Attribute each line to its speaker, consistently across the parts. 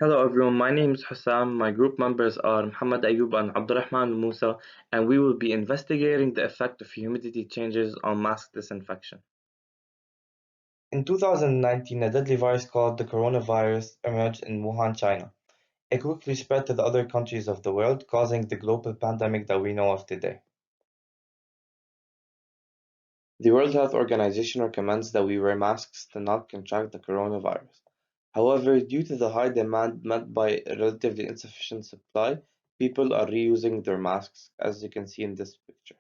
Speaker 1: Hello everyone, my name is Hussam. My group members are Muhammad Ayub and Abdurrahman Musa, and we will be investigating the effect of humidity changes on mask disinfection.
Speaker 2: In 2019, a deadly virus called the coronavirus emerged in Wuhan, China. It quickly spread to the other countries of the world, causing the global pandemic that we know of today. The World Health Organization recommends that we wear masks to not contract the coronavirus. However, due to the high demand met by a relatively insufficient supply, people are reusing their masks, as you can see in this picture.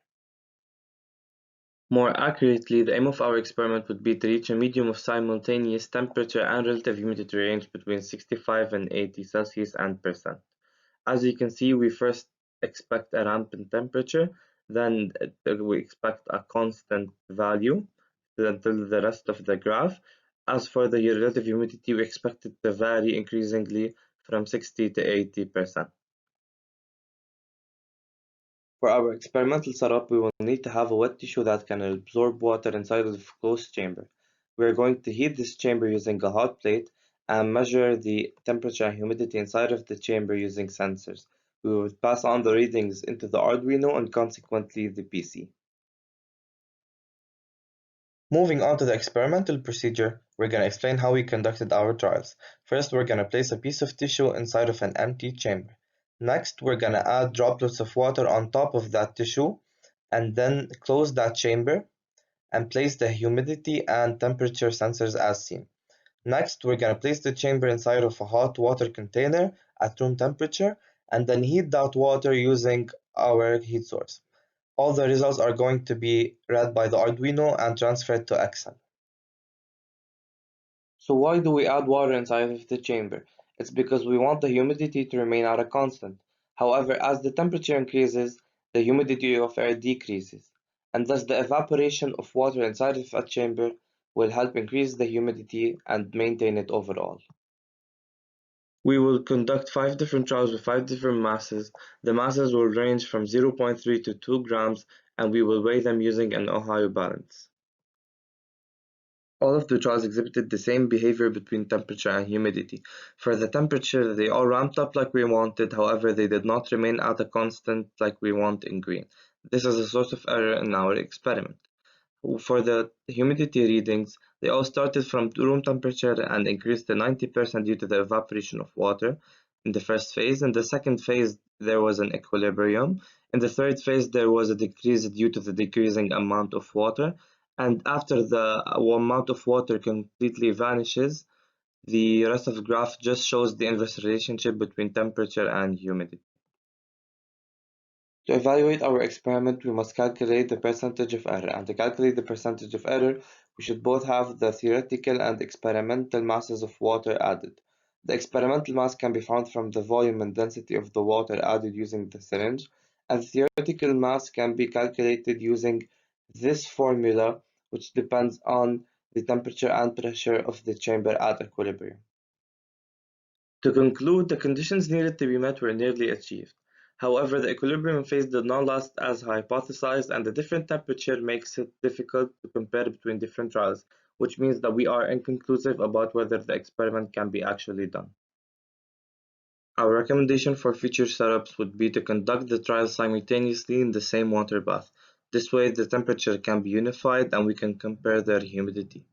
Speaker 1: More accurately, the aim of our experiment would be to reach a medium of simultaneous temperature and relative humidity range between 65 and 80 Celsius and percent. As you can see, we first expect a ramp in temperature, then we expect a constant value until the rest of the graph. As for the relative humidity, we expect it to vary increasingly from 60 to 80%.
Speaker 2: For our experimental setup, we will need to have a wet tissue that can absorb water inside of the closed chamber. We are going to heat this chamber using a hot plate and measure the temperature and humidity inside of the chamber using sensors. We will pass on the readings into the Arduino and consequently the PC. Moving on to the experimental procedure, we're going to explain how we conducted our trials. First, we're going to place a piece of tissue inside of an empty chamber. Next, we're going to add droplets of water on top of that tissue and then close that chamber and place the humidity and temperature sensors as seen. Next, we're going to place the chamber inside of a hot water container at room temperature and then heat that water using our heat source. All the results are going to be read by the Arduino and transferred to Excel. So why do we add water inside of the chamber? It's because we want the humidity to remain at a constant. However, as the temperature increases, the humidity of air decreases, and thus the evaporation of water inside of a chamber will help increase the humidity and maintain it overall.
Speaker 1: We will conduct 5 different trials with 5 different masses. The masses will range from 0.3 to 2 grams, and we will weigh them using an Ohio balance. All of the trials exhibited the same behavior between temperature and humidity. For the temperature, they all ramped up like we wanted, however, they did not remain at a constant like we want in green. This is a source of error in our experiment. For the humidity readings, they all started from room temperature and increased to 90% due to the evaporation of water in the first phase. In the second phase, there was an equilibrium. In the third phase, there was a decrease due to the decreasing amount of water. And after the amount of water completely vanishes, the rest of the graph just shows the inverse relationship between temperature and humidity. To evaluate our experiment, we must calculate the percentage of error, and to calculate the percentage of error, we should both have the theoretical and experimental masses of water added. The experimental mass can be found from the volume and density of the water added using the syringe, and the theoretical mass can be calculated using this formula, which depends on the temperature and pressure of the chamber at equilibrium. To conclude, the conditions needed to be met were nearly achieved. However, the equilibrium phase did not last as hypothesized, and the different temperature makes it difficult to compare between different trials, which means that we are inconclusive about whether the experiment can be actually done. Our recommendation for future setups would be to conduct the trials simultaneously in the same water bath. This way, the temperature can be unified and we can compare their humidity.